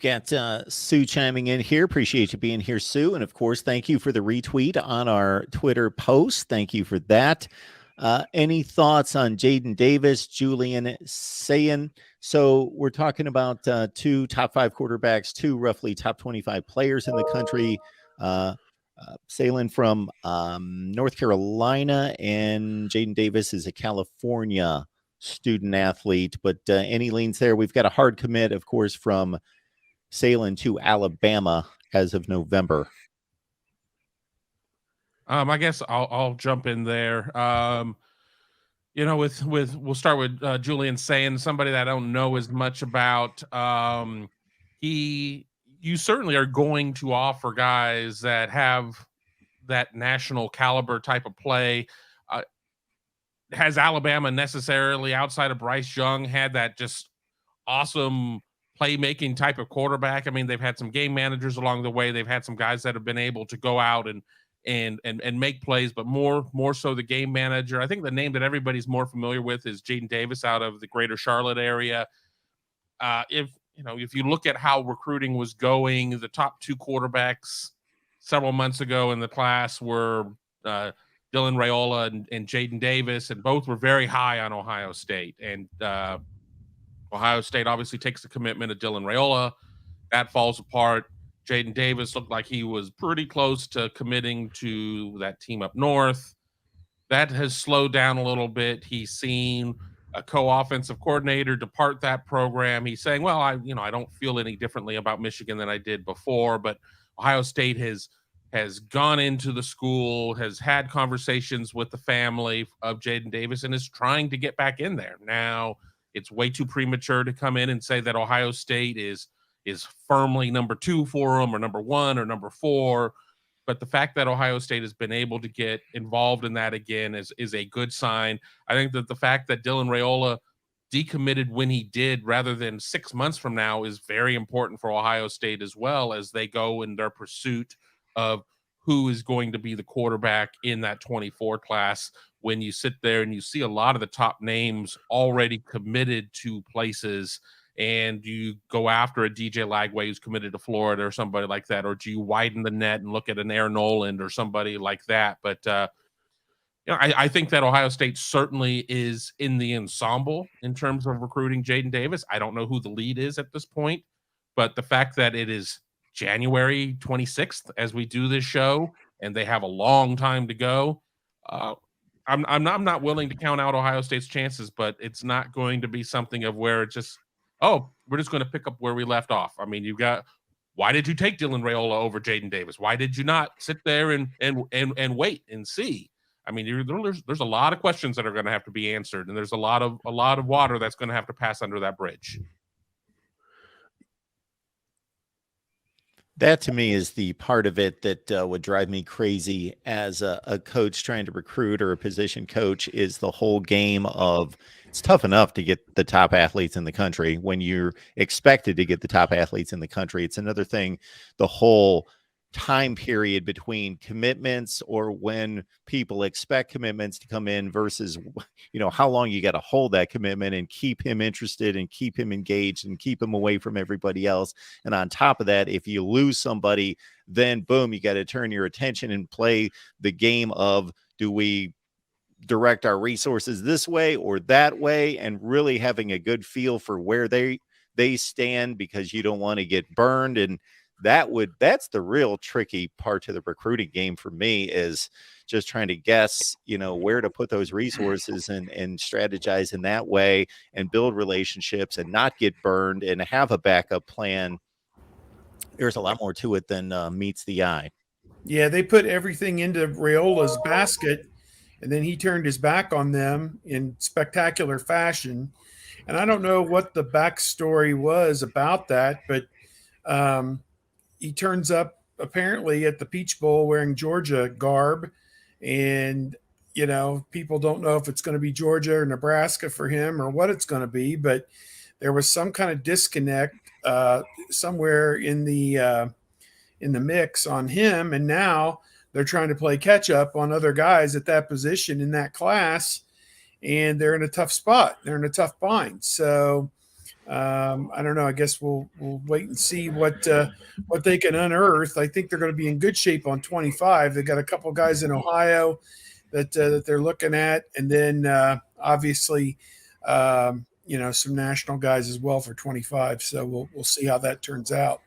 got Sue chiming in here. Appreciate you being here, Sue. And of course, thank you for the retweet on our Twitter post. Thank you for that. Any thoughts on Jaden Davis, Julian Sayin? So we're talking about two top 5 quarterbacks, two roughly top 25 players in the country. Sayin from North Carolina, and Jaden Davis is a California student athlete. But any leans there? We've got a hard commit, of course, from Sayin to Alabama as of November. I guess I'll jump in there. We'll start with Julian Sayin, somebody that I don't know as much about. You certainly are going to offer guys that have that national caliber type of play. Has Alabama necessarily, outside of Bryce Young, had that just awesome playmaking type of quarterback? I mean, they've had some game managers along the way. They've had some guys that have been able to go out and make plays, but more so the game manager. I think the name that everybody's more familiar with is Jaden Davis out of the greater Charlotte area. If you look at how recruiting was going, the top 2 quarterbacks several months ago in the class were Dylan Raiola and Jaden Davis, and both were very high on Ohio State. And Ohio State obviously takes the commitment of Dylan Raiola. That falls apart. Jaden Davis looked like he was pretty close to committing to that team up north. That has slowed down a little bit. He's seen a co-offensive coordinator depart that program. He's saying, well, I don't feel any differently about Michigan than I did before, but Ohio State has gone into the school, has had conversations with the family of Jaden Davis, and is trying to get back in there. Now, it's way too premature to come in and say that Ohio State is firmly number 2 for them, or number 1 or number 4. But the fact that Ohio State has been able to get involved in that again is a good sign. I think that the fact that Dylan Raiola decommitted when he did rather than 6 months from now is very important for Ohio State, as well as they go in their pursuit of who is going to be the quarterback in that 24 class. When you sit there and you see a lot of the top names already committed to places, and you go after a DJ Lagway who's committed to Florida or somebody like that, or do you widen the net and look at an Aaron Noland or somebody like that? But I think that Ohio State certainly is in the ensemble in terms of recruiting Jaden Davis. I don't know who the lead is at this point, but the fact that it is January 26th as we do this show, and they have a long time to go, I'm not willing to count out Ohio State's chances, but it's not going to be something of where it just, we're just going to pick up where we left off. I mean, why did you take Dylan Raiola over Jaden Davis? Why did you not sit there and wait and see? I mean, there's a lot of questions that are going to have to be answered, and there's a lot of water that's going to have to pass under that bridge. That to me is the part of it that would drive me crazy as a coach trying to recruit, or a position coach, is the whole game of, it's tough enough to get the top athletes in the country when you're expected to get the top athletes in the country. It's another thing, the whole time period between commitments, or when people expect commitments to come in, versus how long you got to hold that commitment and keep him interested and keep him engaged and keep him away from everybody else. And on top of that, if you lose somebody, then boom, you got to turn your attention and play the game of, do we direct our resources this way or that way, and really having a good feel for where they stand, because you don't want to get burned. And that's the real tricky part to the recruiting game for me, is just trying to guess, where to put those resources and strategize in that way, and build relationships and not get burned and have a backup plan. There's a lot more to it than meets the eye. Yeah, they put everything into Raiola's basket, and then he turned his back on them in spectacular fashion. And I don't know what the backstory was about that, but he turns up apparently at the Peach Bowl wearing Georgia garb, and people don't know if it's going to be Georgia or Nebraska for him, or what it's going to be. But there was some kind of disconnect somewhere in the mix on him, and now they're trying to play catch up on other guys at that position in that class, and they're in a tough spot. They're in a tough bind. So I don't know. I guess we'll wait and see what they can unearth. I think they're going to be in good shape on 25. They got a couple guys in Ohio that they're looking at, and then obviously some national guys as well for 25. So we'll see how that turns out.